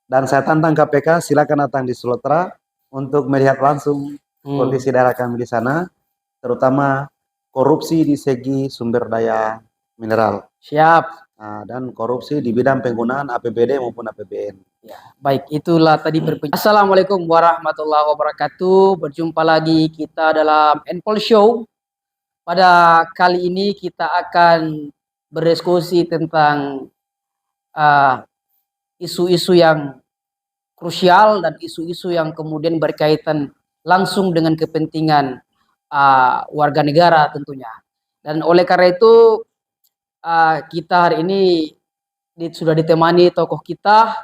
Dan saya tantang KPK, silakan datang di Sulotra untuk melihat langsung kondisi daerah kami di sana, terutama korupsi di segi sumber daya mineral. Siap. Dan korupsi di bidang penggunaan APBD maupun APBN. Ya, baik, itulah tadi Assalamualaikum warahmatullahi wabarakatuh. Berjumpa lagi kita dalam Enpol Show. Pada kali ini kita akan berdiskusi tentang isu-isu yang krusial dan isu-isu yang kemudian berkaitan langsung dengan kepentingan warga negara tentunya. Dan oleh karena itu kita hari ini sudah ditemani tokoh kita,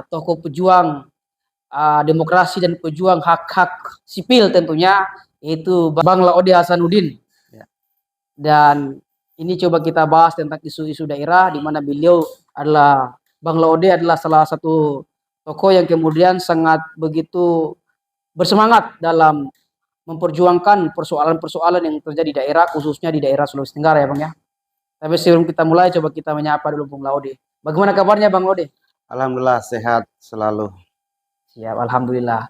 tokoh pejuang demokrasi dan pejuang hak-hak sipil tentunya, yaitu Bang Laode Hasanuddin. Dan ini coba kita bahas tentang isu-isu daerah, di mana beliau adalah, Bang Laode adalah salah satu tokoh yang kemudian sangat begitu bersemangat dalam memperjuangkan persoalan-persoalan yang terjadi di daerah, khususnya di daerah Sulawesi Tenggara ya Bang ya. Tapi sebelum kita mulai, coba kita menyapa dulu Bang Laode. Bagaimana kabarnya Bang Laode? Alhamdulillah sehat selalu. Siap, alhamdulillah.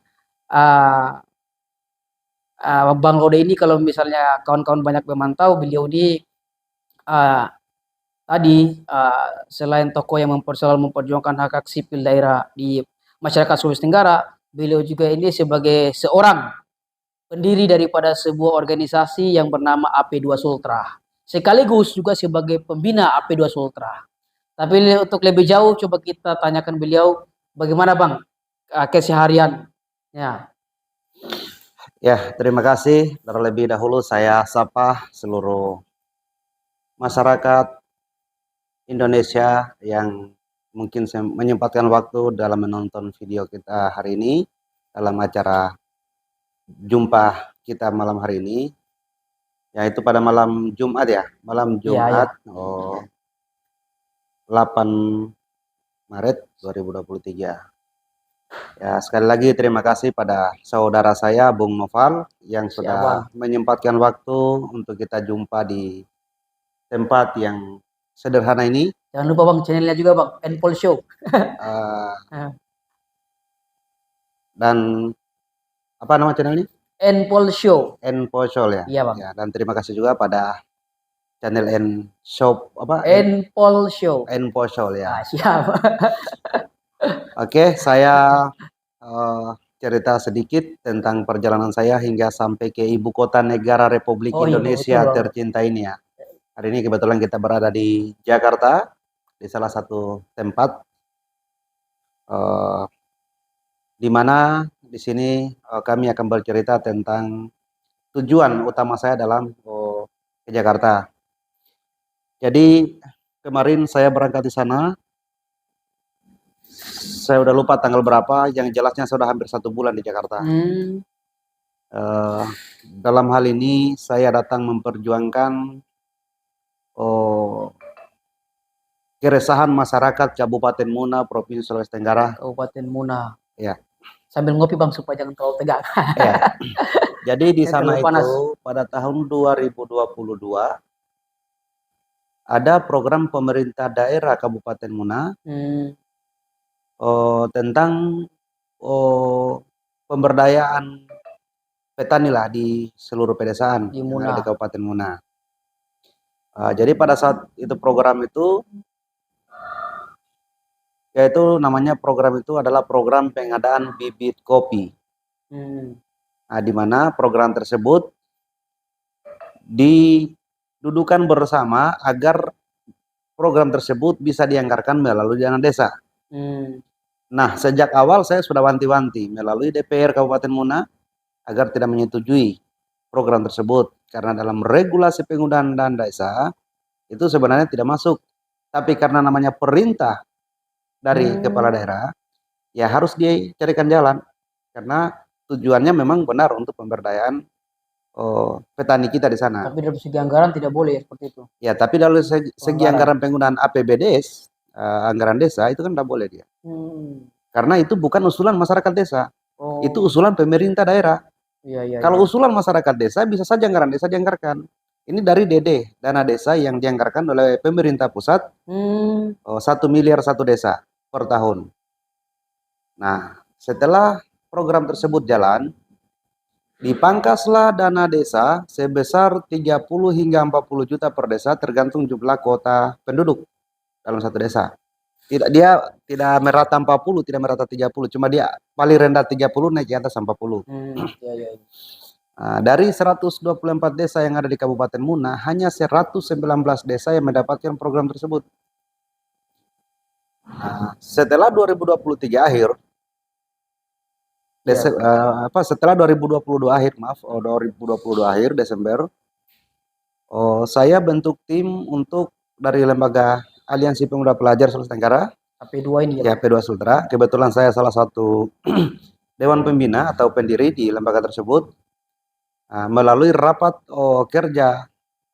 Bang Laode ini kalau misalnya kawan-kawan banyak memantau, beliau ini tadi selain tokoh yang selalu memperjuangkan hak-hak sipil daerah di masyarakat Sulawesi Tenggara, beliau juga ini sebagai seorang pendiri daripada sebuah organisasi yang bernama AP2 Sultra. Sekaligus juga sebagai pembina AP2 Sultra. Tapi untuk lebih jauh coba kita tanyakan beliau bagaimana Bang keseharian. Ya, terima kasih. Terlebih dahulu saya sapa seluruh masyarakat Indonesia yang mungkin menyempatkan waktu dalam menonton video kita hari ini dalam acara jumpa kita malam hari ini, yaitu pada malam Jumat ya, malam Jumat 8 Maret 2023. Ya, sekali lagi terima kasih pada saudara saya Bung Noval yang sudah menyempatkan waktu untuk kita jumpa di tempat yang sederhana ini. Jangan lupa Bang channelnya juga Bang, Enpol Show. Dan apa nama channel ini? Enpol Show. Enpol Show ya. Iya Bang. Ya, dan terima kasih juga pada channel Enpol Show. Enpol Show ya. Siap. Oke, saya cerita sedikit tentang perjalanan saya hingga sampai ke ibu kota negara Republik Indonesia tercinta ini ya. Hari ini kebetulan kita berada di Jakarta, di salah satu tempat di mana di sini kami akan bercerita tentang tujuan utama saya dalam ke Jakarta. Jadi kemarin saya berangkat di sana. Saya udah lupa tanggal berapa, yang jelasnya sudah hampir 1 bulan di Jakarta. Dalam hal ini saya datang memperjuangkan keresahan masyarakat Kabupaten Muna, Provinsi Sulawesi Tenggara. Kabupaten Muna. Ya. Sambil ngopi Bang supaya jangan terlalu tegang. Ya. Jadi di sana itu pada tahun 2022 ada program pemerintah daerah Kabupaten Muna tentang pemberdayaan petani lah di seluruh pedesaan di Kabupaten Muna. Jadi pada saat itu program itu, yaitu namanya program itu adalah program pengadaan bibit kopi. Di mana program tersebut didudukan bersama agar program tersebut bisa dianggarkan melalui dana desa. Nah, sejak awal saya sudah wanti-wanti melalui DPR Kabupaten Muna agar tidak menyetujui program tersebut. Karena dalam regulasi penggunaan dana desa itu sebenarnya tidak masuk. Tapi karena namanya perintah dari kepala daerah, ya harus dicarikan jalan. Karena tujuannya memang benar untuk pemberdayaan petani kita di sana. Tapi dari segi anggaran tidak boleh seperti itu. Ya, tapi dari segi anggaran penggunaan APBDes, anggaran desa itu kan tidak boleh dia. Karena itu bukan usulan masyarakat desa, itu usulan pemerintah daerah. Kalau usulan masyarakat desa bisa saja anggaran desa dianggarkan. Ini dari DD, dana desa yang dianggarkan oleh pemerintah pusat, 1 miliar satu desa per tahun. Nah, setelah program tersebut jalan, dipangkaslah dana desa sebesar 30 hingga 40 juta per desa tergantung jumlah kuota penduduk dalam satu desa. Dia tidak merata 40, tidak merata 30, cuma dia paling rendah 30 naik ke atas 40. Ya, ya. Nah, dari 124 desa yang ada di Kabupaten Muna, hanya 119 desa yang mendapatkan program tersebut. Nah, setelah 2023 akhir, setelah 2022 akhir, 2022 akhir Desember, saya bentuk tim untuk dari lembaga Aliansi Pemuda Pelajar Sulawesi Tenggara, AP2 ini ya. AP2 Sultra. Kebetulan saya salah satu dewan pembina atau pendiri di lembaga tersebut. Melalui rapat kerja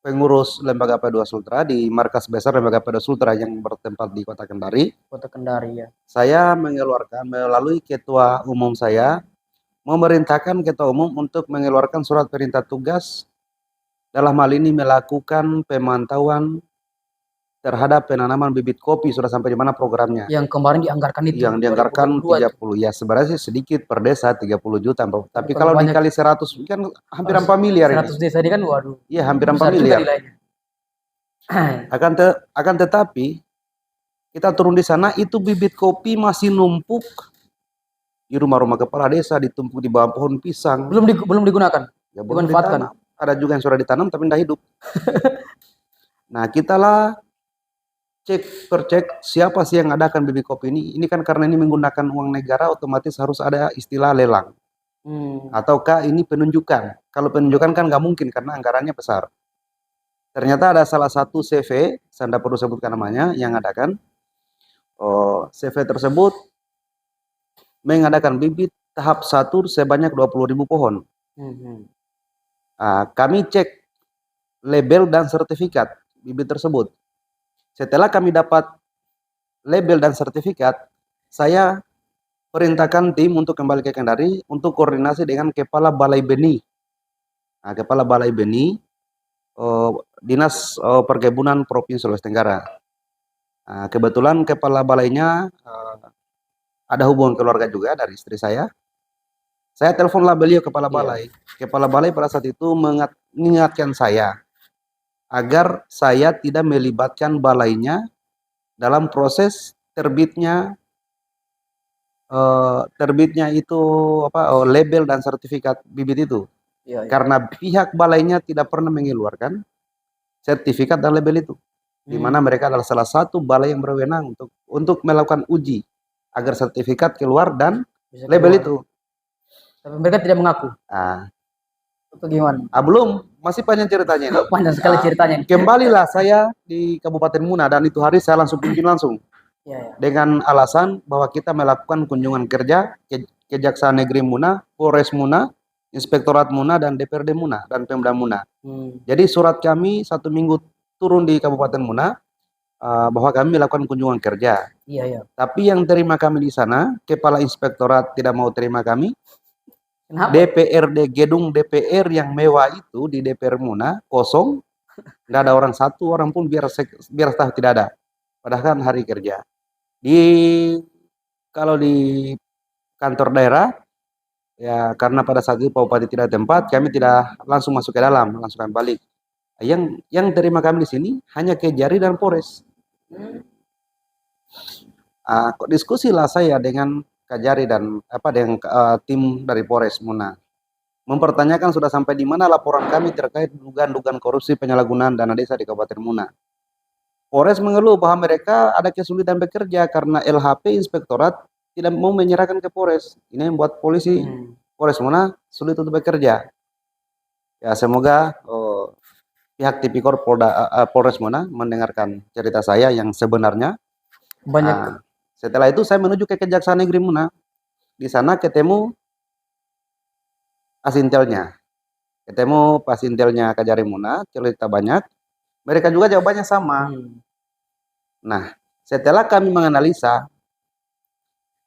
pengurus lembaga AP2 Sultra di markas besar lembaga AP2 Sultra yang bertempat di Kota Kendari. Kota Kendari ya. Saya mengeluarkan melalui ketua umum saya, memerintahkan ketua umum untuk mengeluarkan surat perintah tugas dalam hal ini melakukan pemantauan terhadap penanaman bibit kopi. Sudah sampai di mana programnya? Yang kemarin dianggarkan itu. Yang dianggarkan 30, ya sebenarnya sedikit per desa 30 juta. Tapi kalau dikali 100 kan hampir 4 miliar 100 ini. desa ini kan waduh. Iya, hampir 4 miliar. Akan tetapi kita turun di sana, itu bibit kopi masih numpuk di rumah-rumah kepala desa, ditumpuk di bawah pohon pisang. Belum digunakan. Ya, belum dimanfaatkan. Ada juga yang sudah ditanam tapi tidak hidup. Nah, kita lah cek siapa sih yang adakan bibit kopi ini. Ini kan karena ini menggunakan uang negara, otomatis harus ada istilah lelang. Ataukah ini penunjukan? Kalau penunjukan kan nggak mungkin karena anggarannya besar. Ternyata ada salah satu CV, saya tidak perlu sebutkan namanya, yang adakan. CV tersebut mengadakan bibit tahap 1 sebanyak 20.000 pohon. Kami cek label dan sertifikat bibit tersebut. Setelah kami dapat label dan sertifikat, saya perintahkan tim untuk kembali ke Kendari untuk koordinasi dengan Kepala Balai Benih. Kepala Balai Benih, Dinas Perkebunan Provinsi Sulawesi Tenggara. Kebetulan Kepala Balainya ada hubungan keluarga juga dari istri saya. Saya teleponlah beliau Kepala Balai. Kepala Balai pada saat itu mengingatkan saya agar saya tidak melibatkan balainya dalam proses terbitnya itu label dan sertifikat bibit itu. Karena pihak balainya tidak pernah mengeluarkan sertifikat dan label itu, di mana mereka adalah salah satu balai yang berwenang untuk melakukan uji agar sertifikat keluar dan label itu. Tapi mereka tidak mengaku. Itu gimana? Belum, masih panjang ceritanya. Panjang sekali ceritanya. Kembalilah saya di Kabupaten Muna dan itu hari saya langsung pimpin langsung. Dengan alasan bahwa kita melakukan kunjungan kerja ke Kejaksaan Negeri Muna, Polres Muna, Inspektorat Muna, dan DPRD Muna, dan Pemda Muna. Jadi surat kami 1 minggu turun di Kabupaten Muna bahwa kami melakukan kunjungan kerja. Tapi yang terima kami di sana, Kepala Inspektorat tidak mau terima kami. Kenapa? DPRD, gedung DPR yang mewah itu di DPR Muna kosong, nggak ada satu orang pun biar staff tidak ada. Padahal kan hari kerja. Kalau di kantor daerah, ya karena pada saat itu Pak Bupati tidak tempat, kami tidak langsung masuk ke dalam, langsung balik. Yang terima kami di sini hanya Kejari dan Polres. Diskusilah saya dengan Kajari dan dengan tim dari Polres Muna, mempertanyakan sudah sampai di mana laporan kami terkait dugaan korupsi penyalahgunaan dana desa di Kabupaten Muna. Polres mengeluh bahwa mereka ada kesulitan bekerja karena LHP Inspektorat tidak mau menyerahkan ke Polres. Ini yang membuat polisi Polres Muna sulit untuk bekerja. Ya semoga pihak Tipikor Polres Muna mendengarkan cerita saya yang sebenarnya. Banyak. Setelah itu saya menuju ke Kejaksaan Negeri Muna. Di sana ketemu Asintelnya. Ketemu Pasintelnya Kajari Muna, cerita banyak. Mereka juga jawabannya sama. Nah, setelah kami menganalisa,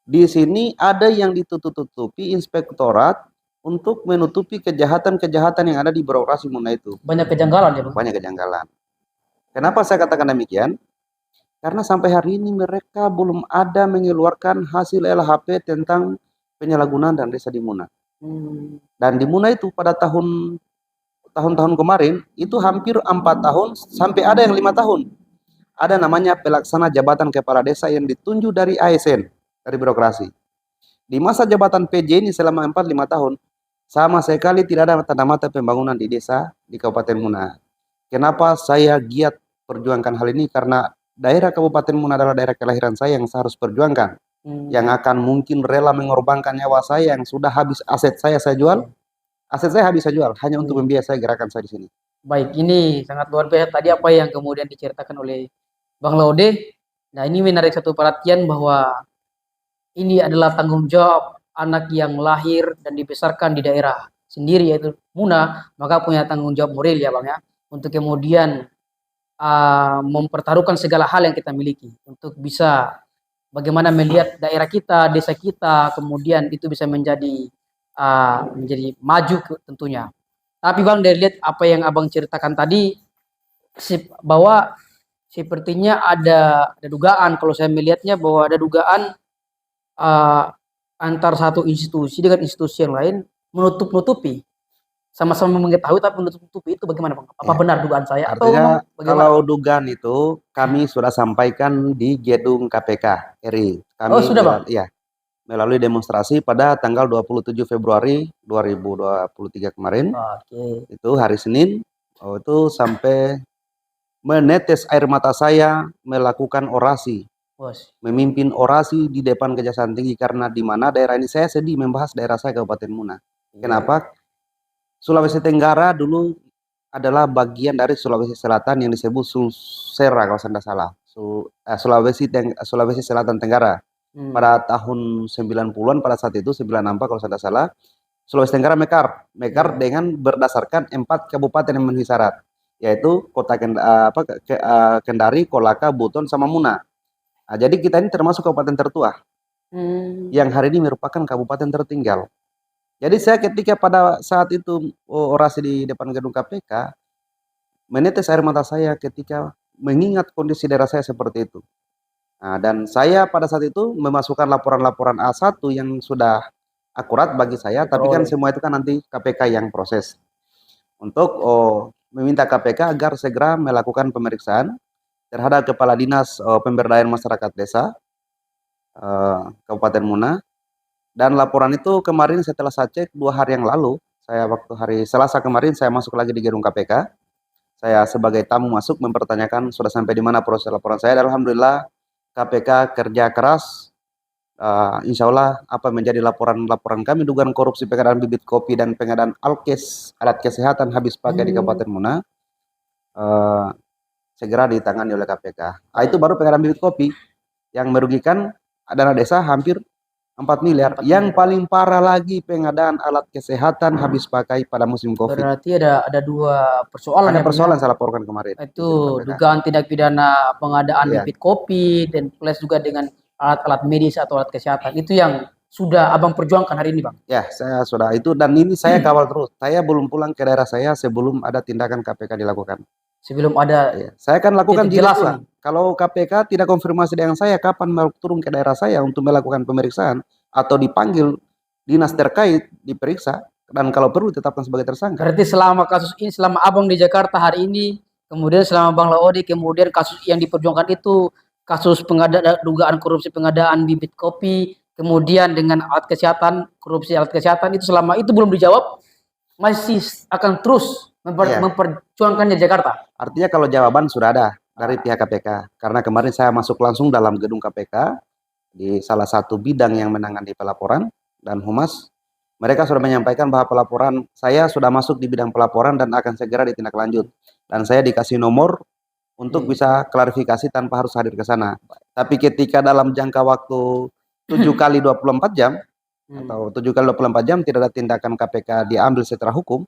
di sini ada yang ditutup-tutupi Inspektorat untuk menutupi kejahatan-kejahatan yang ada di birokrasi Muna itu. Banyak kejanggalan ya, Bang? Banyak kejanggalan. Kenapa saya katakan demikian? Karena sampai hari ini mereka belum ada mengeluarkan hasil LHP tentang penyalahgunaan dana desa di Muna. Dan di Muna itu pada tahun-tahun kemarin itu hampir 4 tahun sampai ada yang 5 tahun. Ada namanya pelaksana jabatan kepala desa yang ditunjuk dari ASN, dari birokrasi. Di masa jabatan PJ ini selama 4-5 tahun, sama sekali tidak ada tanda-tanda pembangunan di desa di Kabupaten Muna. Kenapa saya giat perjuangkan hal ini? Karena daerah Kabupaten Muna adalah daerah kelahiran saya yang saya harus perjuangkan. Yang akan mungkin rela mengorbankan nyawa saya yang sudah habis aset saya jual. Aset saya habis saya jual hanya untuk membiayai saya gerakan saya di sini. Baik, ini sangat luar biasa tadi apa yang kemudian diceritakan oleh Bang Laude. Nah, ini menarik satu perhatian bahwa ini adalah tanggung jawab anak yang lahir dan dibesarkan di daerah sendiri yaitu Muna, maka punya tanggung jawab moral ya Bang ya, untuk kemudian mempertaruhkan segala hal yang kita miliki untuk bisa bagaimana melihat daerah kita, desa kita, kemudian itu bisa menjadi maju tentunya. Tapi Bang, dari lihat apa yang Abang ceritakan tadi, bahwa sepertinya ada dugaan, kalau saya melihatnya bahwa ada dugaan antar satu institusi dengan institusi yang lain menutup-nutupi, sama-sama mengetahui tapi menutup-nutupi, itu bagaimana Bang? Apa benar dugaan saya? Artinya atau kalau dugaan itu kami sudah sampaikan di gedung KPK RI. Kami sudah Bang? Iya, melalui demonstrasi pada tanggal 27 Februari 2023 kemarin. Itu hari Senin, itu sampai menetes air mata saya melakukan orasi. Memimpin orasi di depan Kejaksaan Tinggi karena di mana daerah ini saya sedih membahas daerah saya Kabupaten Muna. Kenapa? Sulawesi Tenggara dulu adalah bagian dari Sulawesi Selatan yang disebut Sulsera kalau saya tidak salah. Sulawesi Selatan Tenggara. Pada tahun 90-an pada saat itu 94 kalau saya tidak salah, Sulawesi Tenggara mekar dengan berdasarkan 4 kabupaten yang memenuhi syarat, yaitu Kota Kendari, Kolaka, Buton sama Muna. Nah, jadi kita ini termasuk kabupaten tertua yang hari ini merupakan kabupaten tertinggal. Jadi saya ketika pada saat itu orasi di depan gedung KPK, menetes air mata saya ketika mengingat kondisi daerah saya seperti itu. Nah, dan saya pada saat itu memasukkan laporan-laporan A1 yang sudah akurat bagi saya, tapi kan semua itu kan nanti KPK yang proses. Untuk meminta KPK agar segera melakukan pemeriksaan terhadap Kepala Dinas Pemberdayaan Masyarakat Desa Kabupaten Muna. Dan laporan itu kemarin setelah saya cek 2 hari yang lalu, saya waktu hari Selasa kemarin saya masuk lagi di gedung KPK. Saya sebagai tamu masuk mempertanyakan sudah sampai di mana proses laporan saya. Dan alhamdulillah KPK kerja keras. Insya Allah apa menjadi laporan kami dugaan korupsi pengadaan bibit kopi dan pengadaan alkes alat kesehatan habis pakai di Kabupaten Muna segera ditangani oleh KPK. Itu baru pengadaan bibit kopi yang merugikan dana desa hampir 4 miliar. Yang paling parah lagi pengadaan alat kesehatan habis pakai pada musim Covid. Berarti ada 2 persoalan. Ada persoalan saya laporkan kemarin. Itu dugaan tindak pidana pengadaan bibit kopi dan plus juga dengan alat-alat medis atau alat kesehatan. Itu yang sudah Abang perjuangkan hari ini Bang? Ya, saya sudah itu, dan ini saya kawal terus. Saya belum pulang ke daerah saya sebelum ada tindakan KPK dilakukan. Sebelum ada saya akan lakukan jilid 2. Kalau KPK tidak konfirmasi dengan saya kapan mau turun ke daerah saya untuk melakukan pemeriksaan atau dipanggil dinas terkait diperiksa, dan kalau perlu ditetapkan sebagai tersangka. Berarti selama kasus ini, selama Abang di Jakarta hari ini, kemudian selama Bang Laude, kemudian kasus yang diperjuangkan itu kasus dugaan korupsi pengadaan bibit kopi, kemudian dengan alat kesehatan, korupsi alat kesehatan, itu selama itu belum dijawab, masih akan terus memperjuangkannya Jakarta. Artinya kalau jawaban sudah ada dari pihak KPK, karena kemarin saya masuk langsung dalam gedung KPK di salah satu bidang yang menangani pelaporan dan humas. Mereka sudah menyampaikan bahwa pelaporan saya sudah masuk di bidang pelaporan dan akan segera ditindaklanjut. Dan saya dikasih nomor untuk bisa klarifikasi tanpa harus hadir ke sana. Tapi ketika dalam jangka waktu 7 kali 24 jam atau 7 kali 24 jam tidak ada tindakan KPK diambil secara hukum,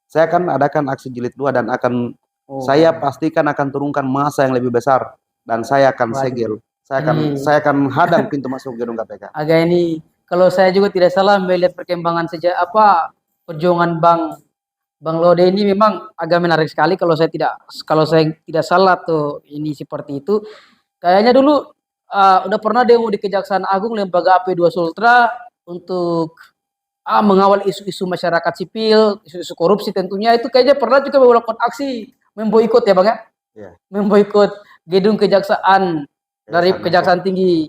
saya akan adakan aksi jilid 2 dan akan saya pastikan akan turunkan massa yang lebih besar dan saya akan segel. Saya akan hadang pintu masuk gedung KPK. Agak ini, kalau saya juga tidak salah melihat perkembangan sejak perjuangan Bang Laude ini memang agak menarik sekali. Kalau saya tidak salah tuh ini seperti itu. Kayaknya dulu udah pernah demo di Kejaksaan Agung lembaga AP2 Sultra untuk mengawal isu-isu masyarakat sipil, isu-isu korupsi tentunya itu kayaknya pernah juga melakukan aksi memboikot ya Bang ya? Iya. Memboikot gedung kejaksaan dari Kejaksaan Tinggi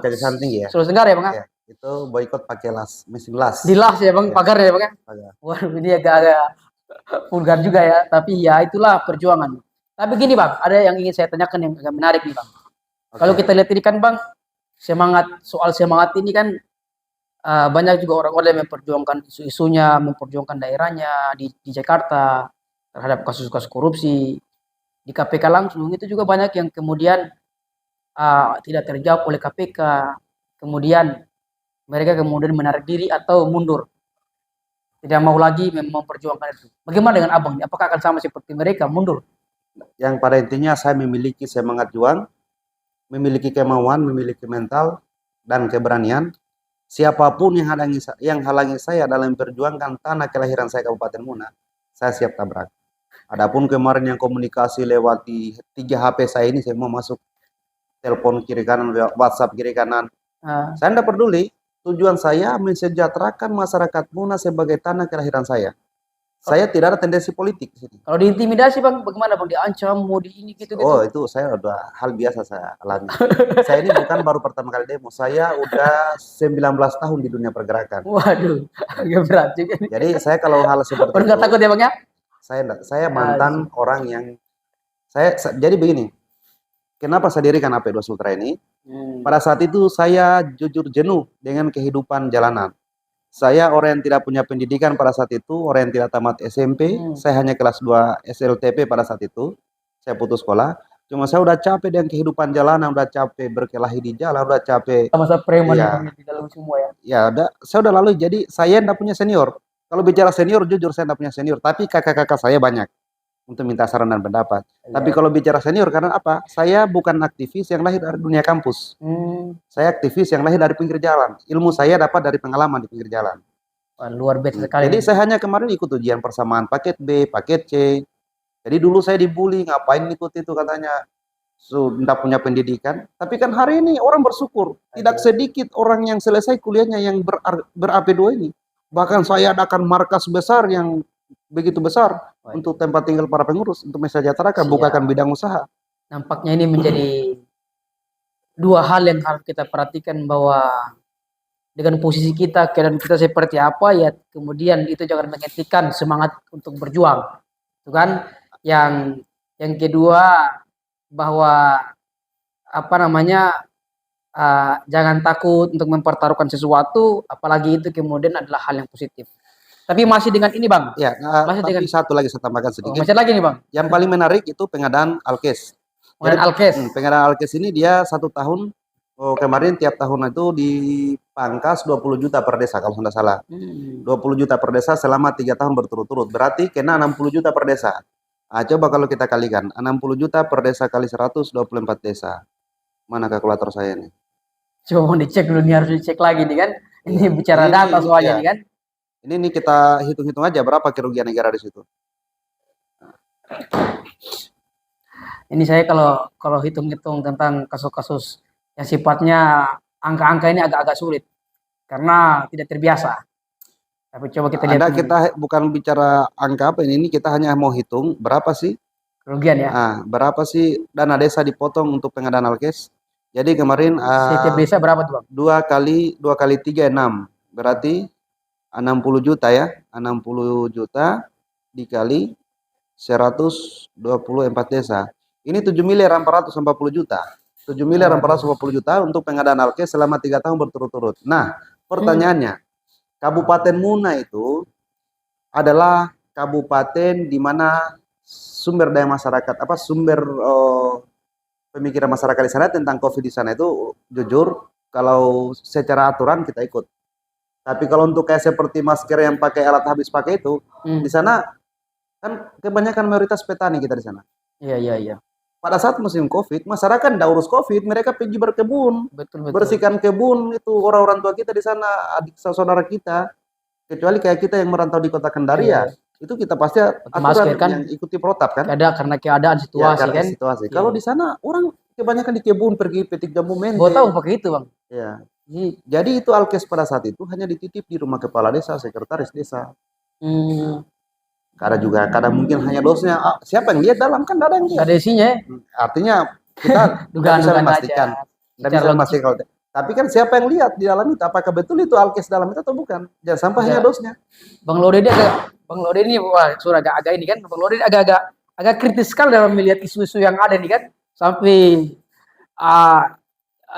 Kejaksaan Tinggi ya. Sulawesi Tenggara ya Bang ya? Iya. Itu boikot pakai mesin las. Di las ya Bang, Ya. pagar ya Bang ya? Pagar. Waduh ini agak-agak vulgar juga ya, tapi ya itulah perjuangan. Tapi gini Bang, ada yang ingin saya tanyakan yang agak menarik nih Bang. Kalau kita lihat ini kan Bang, soal semangat ini kan banyak juga orang-orang yang memperjuangkan isu-isunya, memperjuangkan daerahnya di Jakarta terhadap kasus-kasus korupsi di KPK langsung itu juga banyak yang kemudian tidak terjawab oleh KPK, kemudian mereka kemudian menarik diri atau mundur, tidak mau lagi memperjuangkan itu. Bagaimana dengan Abang? Apakah akan sama seperti mereka mundur? Yang pada intinya saya memiliki semangat juang, memiliki kemauan, memiliki mental dan keberanian. Siapapun yang halangi saya dalam memperjuangkan tanah kelahiran saya Kabupaten Muna, saya siap tabrak. Adapun kemarin yang komunikasi lewati 3 HP saya ini, saya mau masuk telepon kiri kanan, WhatsApp kiri kanan. Saya tidak peduli. Tujuan saya mensejahterakan masyarakat Muna sebagai tanah kelahiran saya. Saya tidak ada tendensi politik di sini. Kalau diintimidasi Bang, bagaimana Bang? Diancam, mau di ini gitu-gitu? Oh, itu saya udah hal biasa saya alami. Saya ini bukan baru pertama kali demo. Saya udah 19 tahun di dunia pergerakan. Waduh, agak berat juga. Jadi saya kalau hal seperti itu. Nggak takut ya Bang ya? Saya mantan orang yang jadi begini. Kenapa saya dirikan AP2 Sultra ini? Pada saat itu saya jujur jenuh dengan kehidupan jalanan. Saya orang yang tidak punya pendidikan pada saat itu, orang yang tidak tamat SMP, saya hanya kelas 2 SLTP pada saat itu, saya putus sekolah. Cuma saya udah capek dengan kehidupan jalanan, udah capek berkelahi di jalan, udah capek. Masa preman ya, di dalam semua ya. Ya, saya udah lalu, jadi saya tidak punya senior. Kalau bicara senior, jujur saya tidak punya senior, tapi kakak-kakak saya banyak untuk minta saran dan pendapat. Tapi kalau bicara senior, karena apa? Saya bukan aktivis yang lahir dari dunia kampus. Saya aktivis yang lahir dari pinggir jalan. Ilmu saya dapat dari pengalaman di pinggir jalan. Luar biasa sekali. Jadi saya hanya kemarin ikut ujian persamaan paket B, paket C. Jadi dulu saya dibully, ngapain ikut itu katanya. Sudah punya pendidikan. Tapi kan hari ini orang bersyukur. Tidak sedikit orang yang selesai kuliahnya yang ber-AP2 ini. Bahkan saya adakan markas besar yang begitu besar untuk tempat tinggal para pengurus, untuk mensejahterakan, bukakan bidang usaha. Nampaknya ini menjadi dua hal yang harus kita perhatikan, bahwa dengan posisi kita, keadaan kita seperti apa ya, kemudian itu jangan menghentikan semangat untuk berjuang, itu kan. Yang kedua, bahwa jangan takut untuk mempertaruhkan sesuatu, apalagi itu kemudian adalah hal yang positif. Tapi masih dengan ini Bang. Ya, tapi satu lagi saya tambahkan sedikit. Masih lagi nih Bang. Yang paling menarik itu pengadaan Alkes. Pengadaan Alkes ini dia 1 tahun, kemarin tiap tahun itu dipangkas 20 juta per desa kalau tidak salah. 20 juta per desa selama 3 tahun berturut-turut. Berarti kena 60 juta per desa. Coba kalau kita kalikan, 60 juta per desa kali 100, 24 desa. Mana kalkulator saya ini? Coba mau dicek dulu, harus dicek lagi nih kan. Ini bicara data soalnya nih kan. Ini kita hitung-hitung aja berapa kerugian negara di situ. Ini saya kalau hitung-hitung tentang kasus-kasus yang sifatnya angka-angka ini agak-agak sulit karena tidak terbiasa. Tapi coba kita lihat. Kita bukan bicara angka apa ini kita hanya mau hitung berapa sih kerugian ya. Berapa sih dana desa dipotong untuk pengadaan Alkes. Jadi kemarin setiap desa berapa tuh Bang? 2 kali 3 6. Berarti 60 juta ya, 60 juta dikali 124 desa. Ini 7.440 juta. 7.440 juta untuk pengadaan Alkes selama 3 tahun berturut-turut. Nah, pertanyaannya, Kabupaten Muna itu adalah kabupaten di mana sumber daya masyarakat, sumber pemikiran masyarakat di sana tentang COVID di sana itu jujur, kalau secara aturan kita ikut. Tapi kalau untuk kayak seperti masker yang pakai alat habis pakai itu, di sana kan kebanyakan mayoritas petani kita di sana. Iya. Pada saat musim COVID, masyarakat tidak urus COVID, mereka pergi berkebun, bersihkan kebun itu orang-orang tua kita di sana, adik saudara kita. Kecuali kayak kita yang merantau di kota Kendaria, itu kita pasti aturan kan, yang ikuti protap kan. Karena keadaan situasi kan. Situasi. Kalau di sana orang kebanyakan di kebun pergi petik jambu mente. Gua tahu pakai itu, Bang. Ya. Jadi itu alkes pada saat itu hanya dititip di rumah kepala desa, sekretaris desa. Kadang mungkin hanya dosnya. Siapa yang lihat dalam, kan nggak ada yang lihat. Gak ada isinya ya? Artinya kita nggak bisa memastikan. Nggak bisa memastikan. Tapi kan siapa yang lihat di dalam itu? Apakah betul itu alkes dalam itu atau bukan? Jangan sampai hanya dosnya. Bang Lode ini wah, sudah agak ini kan. Bang Lode agak kritis sekali dalam melihat isu-isu yang ada nih kan. Sampai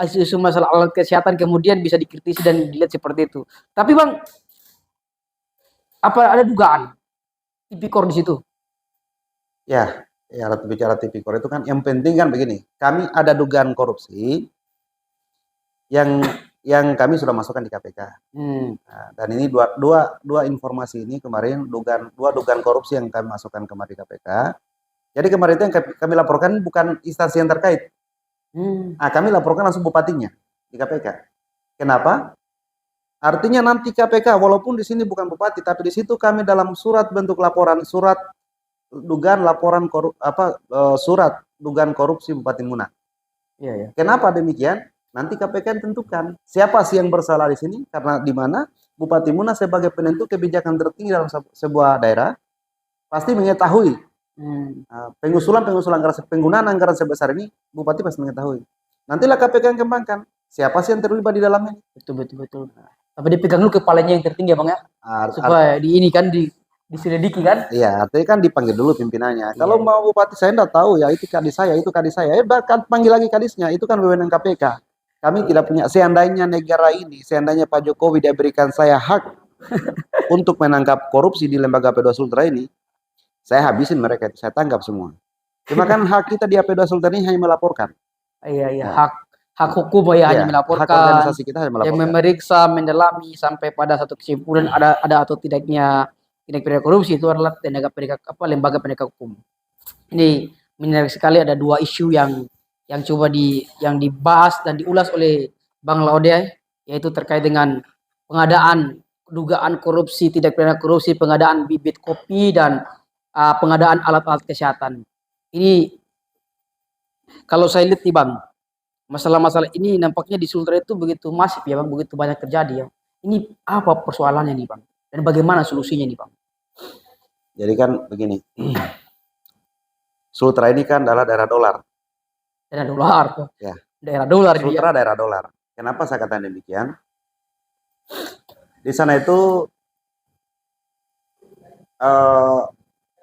isu-isu masalah alat kesehatan kemudian bisa dikritisi dan dilihat seperti itu. Tapi Bang, apa ada dugaan tipikor di situ? Ya, bicara tipikor itu kan yang penting kan begini. Kami ada dugaan korupsi yang kami sudah masukkan di KPK. Nah, dan ini dua informasi ini kemarin dua dugaan korupsi yang kami masukkan kemarin di KPK. Jadi kemarin itu yang kami laporkan bukan instansi yang terkait. Nah, kami laporkan langsung bupatinya di KPK. Kenapa? Artinya nanti KPK walaupun di sini bukan bupati, tapi di situ kami dalam surat bentuk laporan, surat dugaan laporan surat dugaan korupsi Bupati Muna. Iya. Kenapa demikian? Nanti KPK tentukan siapa sih yang bersalah di sini, karena di mana Bupati Muna sebagai penentu kebijakan tertinggi dalam sebuah daerah pasti mengetahui pengusulan penggunaan anggaran sebesar ini, Bupati pasti mengetahui. Nantilah KPK yang kembangkan siapa sih yang terlibat di dalamnya. Betul. Tapi dipegang dulu kepalanya yang tertinggi Bang ya, supaya diselidiki kan? Iya, artinya kan dipanggil dulu pimpinannya. Kalau mau bupati saya enggak tahu ya, itu kadis saya. Bahkan panggil lagi kadisnya, itu kan wewenang KPK. Kami tidak punya, seandainya negara ini, seandainya Pak Jokowi dia berikan saya hak untuk menangkap korupsi di lembaga P2 Sultra ini, saya habisin mereka, saya tangkap semua. Cuma kan hak kita di P2 Sultra ini hanya melaporkan. Iya, hak hukum hanya melaporkan. Hak organisasi kita hanya melaporkan. Yang memeriksa, mendalami sampai pada satu kesimpulan ada atau tidaknya tindak pidana korupsi itu adalah lembaga penegak hukum. Ini menarik sekali, ada dua isu yang coba yang dibahas dan diulas oleh Bang Laude, yaitu terkait dengan pengadaan dugaan korupsi, tindak pidana korupsi, pengadaan bibit kopi dan pengadaan alat-alat kesehatan. Ini kalau saya lihat nih Bang, masalah-masalah ini nampaknya di Sultra itu begitu masif ya Bang, begitu banyak terjadi ya. Ini apa persoalannya nih Bang? Dan bagaimana solusinya nih Bang? Jadi kan begini, Sultra ini kan adalah daerah dolar. Daerah dolar. Ya. Daerah dolar. Sultra daerah dolar. Kenapa saya katakan demikian? Di sana itu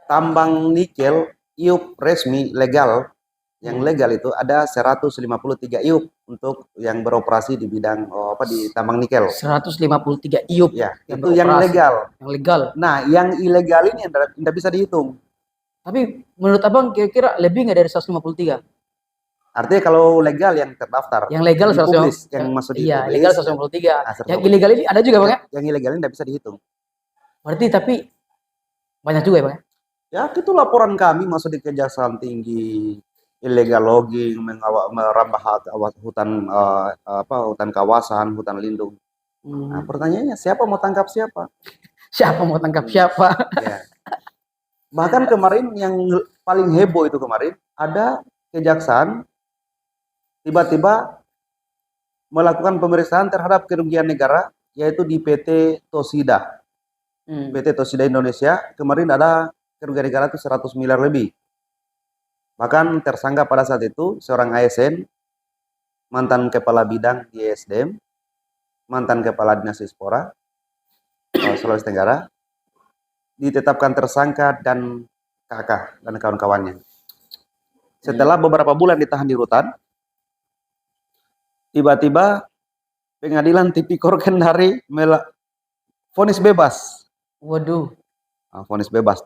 tambang nikel IUP resmi legal. Yang legal itu ada 153 IUP untuk yang beroperasi di bidang di tambang nikel. 153 IUP. Ya, itu yang legal. Yang legal. Nah, yang ilegal ini tidak bisa dihitung. Tapi menurut Abang kira-kira lebih nggak dari 153? Artinya kalau legal yang terdaftar. Yang legal publis, yang masuk di iya, legal 153. Yang ilegal ini ada juga Bang ya? Yang ilegal ini tidak bisa dihitung. Berarti tapi banyak juga ya Bang ya? Ya, itu laporan kami masuk di Kejaksaan Tinggi. Illegal logging, merambah hutan hutan kawasan, hutan lindung. Nah, pertanyaannya siapa mau tangkap siapa? Siapa mau tangkap siapa? Ya. Bahkan kemarin yang paling heboh itu kemarin ada kejaksaan tiba-tiba melakukan pemeriksaan terhadap kerugian negara, yaitu di PT Tosida. PT Tosida Indonesia kemarin ada kerugian negara itu 100 miliar lebih. Bahkan tersangka pada saat itu seorang ASN, mantan kepala bidang di ESDM, mantan kepala dinas Dispora, Sulawesi Tenggara, ditetapkan tersangka dan kakak dan kawan-kawannya. Setelah beberapa bulan ditahan di rutan, tiba-tiba pengadilan Tipikor Kendari vonis bebas. Waduh. Vonis bebas.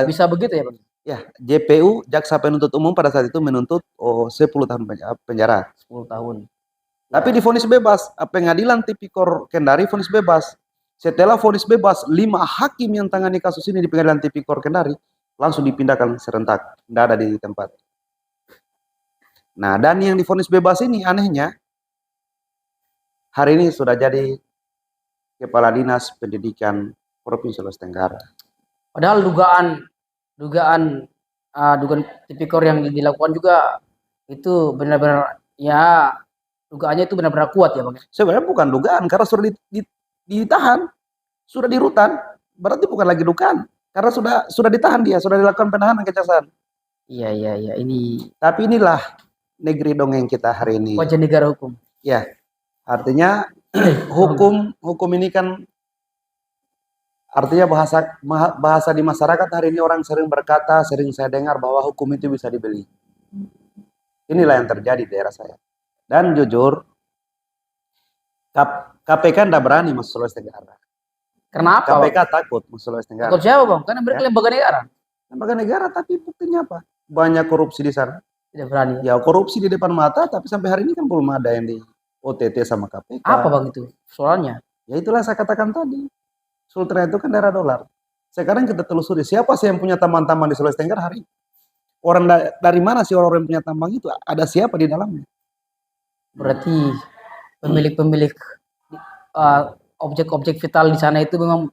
Bisa begitu ya Bang? Ya, JPU, Jaksa Penuntut Umum pada saat itu menuntut 10 tahun penjara. 10 tahun. Tapi divonis bebas. Pengadilan Tipikor Kendari vonis bebas. Setelah vonis bebas, 5 hakim yang tangani kasus ini di Pengadilan Tipikor Kendari langsung dipindahkan serentak. Tidak ada di tempat. Nah, dan yang divonis bebas ini anehnya, hari ini sudah jadi Kepala Dinas Pendidikan Provinsi Sulawesi Tenggara. Padahal dugaan Tipikor yang dilakukan juga Itu benar-benar ya dugaannya itu benar-benar kuat ya Bang. Sebenarnya bukan dugaan karena sudah ditahan, sudah di rutan, berarti bukan lagi dugaan karena sudah ditahan dia, sudah dilakukan penahanan kejaksaan. Iya iya iya ini. Tapi inilah negeri dongeng kita hari ini. Wajah negara hukum. Ya, artinya hukum ini kan artinya bahasa di masyarakat hari ini orang sering berkata, sering saya dengar bahwa hukum itu bisa dibeli. Inilah yang terjadi di daerah saya. Dan jujur, KPK tidak berani masuk Sulawesi Tenggara. Kenapa? KPK takut masuk Sulawesi Tenggara. Takut siapa Bang? Karena mereka lembaga negara. Lembaga negara, tapi buktinya apa? Banyak korupsi di sana. Tidak berani. Ya korupsi di depan mata, tapi sampai hari ini kan belum ada yang di OTT sama KPK. Apa Bang itu soalnya? Ya itulah saya katakan tadi. Sultra itu kan daerah dolar. Sekarang kita telusuri siapa sih yang punya tambang-tambang di Sulawesi Tenggara hari ini? Orang dari mana sih orang-orang yang punya tambang itu? Ada siapa di dalamnya? Berarti pemilik-pemilik objek-objek vital di sana itu memang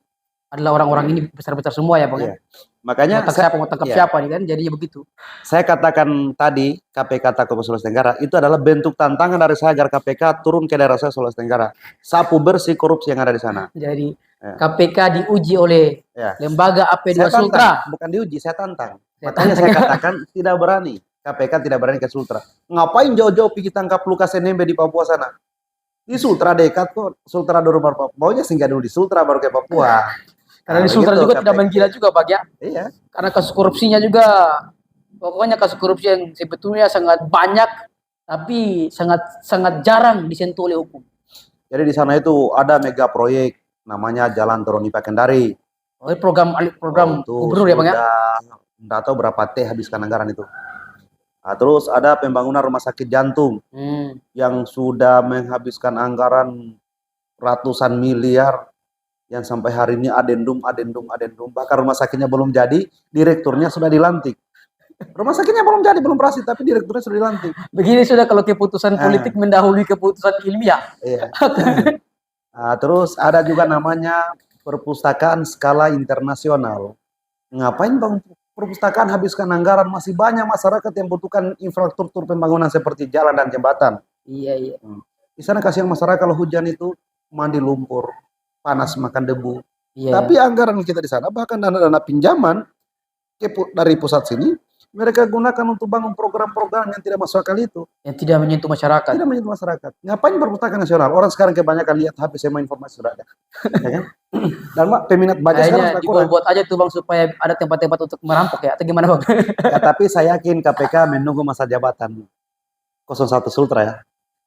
adalah orang-orang ini besar-besar semua ya Bang. Iya. Makanya mau tangkap siapa nih kan jadinya begitu. Saya katakan tadi KPK takut ke Sulawesi Tenggara itu adalah bentuk tantangan dari saya agar KPK turun ke daerah saya Sulawesi Tenggara, sapu bersih korupsi yang ada di sana. Jadi KPK diuji oleh lembaga AP2 Sultra. Bukan diuji, saya tantang. Makanya saya katakan tidak berani. KPK tidak berani ke Sultra. Ngapain jauh-jauh pergi tangkap Lukas NMB di Papua sana? Di Sultra dekat kok. Sultra dulu baru Papua. Maunya singgah dulu di Sultra baru ke Papua. Karena di Sultra juga tidak menggila juga Pak ya. Iya. Karena kasus korupsinya juga, pokoknya kasus korupsi yang sebetulnya sangat banyak, tapi sangat jarang disentuh oleh hukum. Jadi di sana itu ada mega proyek namanya Jalan Toronipa Kendari. Oh, program gubernur ya Bang ya? Nggak tahu berapa T habiskan anggaran itu. Nah, terus ada pembangunan rumah sakit jantung yang sudah menghabiskan anggaran ratusan miliar yang sampai hari ini adendum. Bahkan rumah sakitnya belum jadi, direkturnya sudah dilantik. Rumah sakitnya belum jadi, belum berhasil, tapi direkturnya sudah dilantik. Begini sudah kalau keputusan politik mendahului keputusan ilmiah. Iya. Nah, terus ada juga namanya perpustakaan skala internasional. Ngapain Bang perpustakaan habiskan anggaran, masih banyak masyarakat yang butuhkan infrastruktur pembangunan seperti jalan dan jembatan. Iya. Di sana kasihan masyarakat kalau hujan itu mandi lumpur, panas makan debu. Iya. Tapi anggaran kita di sana bahkan dana-dana pinjaman dari pusat sini mereka gunakan untuk bangun program-program yang tidak masuk akal itu. Yang tidak menyentuh masyarakat. Tidak menyentuh masyarakat. Ngapain perpustakaan nasional? Orang sekarang kebanyakan lihat HP semua informasi sudah ada. Ya kan? Dan peminat baca sekarang sudah kurang. Buat aja tuh Bang supaya ada tempat-tempat untuk merampok ya. Atau gimana Bang? Ya, tapi saya yakin KPK menunggu masa jabatan 01 Sultra ya.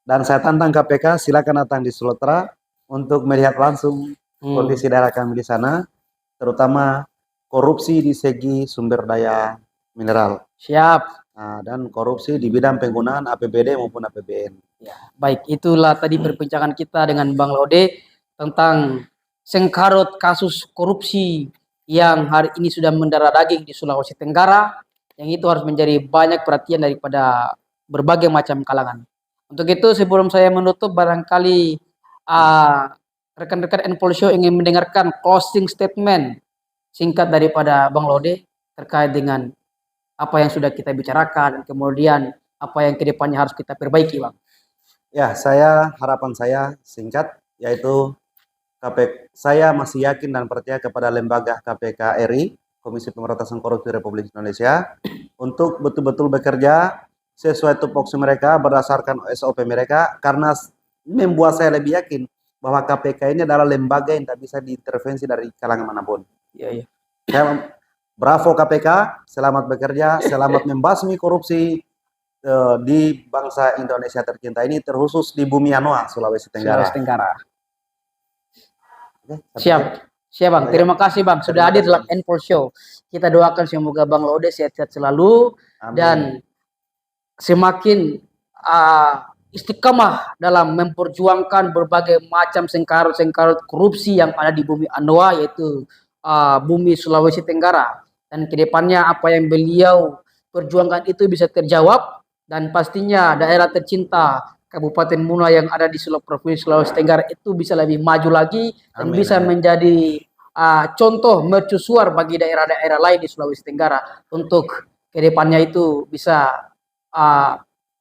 Dan saya tantang KPK silakan datang di Sultra untuk melihat langsung kondisi daerah kami di sana, terutama korupsi di segi sumber daya mineral. Siap. Nah, dan korupsi di bidang penggunaan APBD maupun APBN. Ya, baik, itulah tadi perbincangan kita dengan Bang Laude tentang sengkarut kasus korupsi yang hari ini sudah mendarah daging di Sulawesi Tenggara, yang itu harus menjadi banyak perhatian daripada berbagai macam kalangan. Untuk itu sebelum saya menutup, barangkali rekan-rekan Enfol Show ingin mendengarkan closing statement singkat daripada Bang Laude terkait dengan apa yang sudah kita bicarakan, kemudian apa yang kedepannya harus kita perbaiki, Bang. Ya, harapan saya singkat, yaitu saya masih yakin dan percaya kepada lembaga KPK RI, Komisi Pemberantasan Korupsi Republik Indonesia, untuk betul-betul bekerja sesuai tupoksi mereka, berdasarkan SOP mereka, karena membuat saya lebih yakin bahwa KPK ini adalah lembaga yang tak bisa diintervensi dari kalangan manapun. Iya. Bravo KPK, selamat bekerja, selamat membasmi korupsi di bangsa Indonesia tercinta ini, terkhusus di bumi Anoa, Sulawesi Tenggara. Siap Bang, terima kasih Bang sudah hadir dalam Enfol Show. Kita doakan semoga Bang Laude sehat-sehat selalu. Amin. Dan semakin istiqamah dalam memperjuangkan berbagai macam sengkarut-sengkarut korupsi yang ada di bumi Anoa, yaitu bumi Sulawesi Tenggara. Dan kedepannya apa yang beliau perjuangkan itu bisa terjawab, dan pastinya daerah tercinta Kabupaten Muna yang ada di Provinsi Sulawesi Tenggara itu bisa lebih maju lagi dan bisa menjadi contoh mercusuar bagi daerah-daerah lain di Sulawesi Tenggara untuk kedepannya itu bisa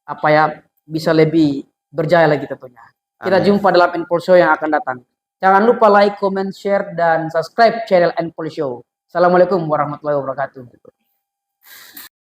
apa ya, bisa lebih berjaya lagi tentunya. Kita Amin. jumpa dalam Info Show yang akan datang. Jangan lupa like, comment, share, dan subscribe channel Info Show. Assalamualaikum warahmatullahi wabarakatuh.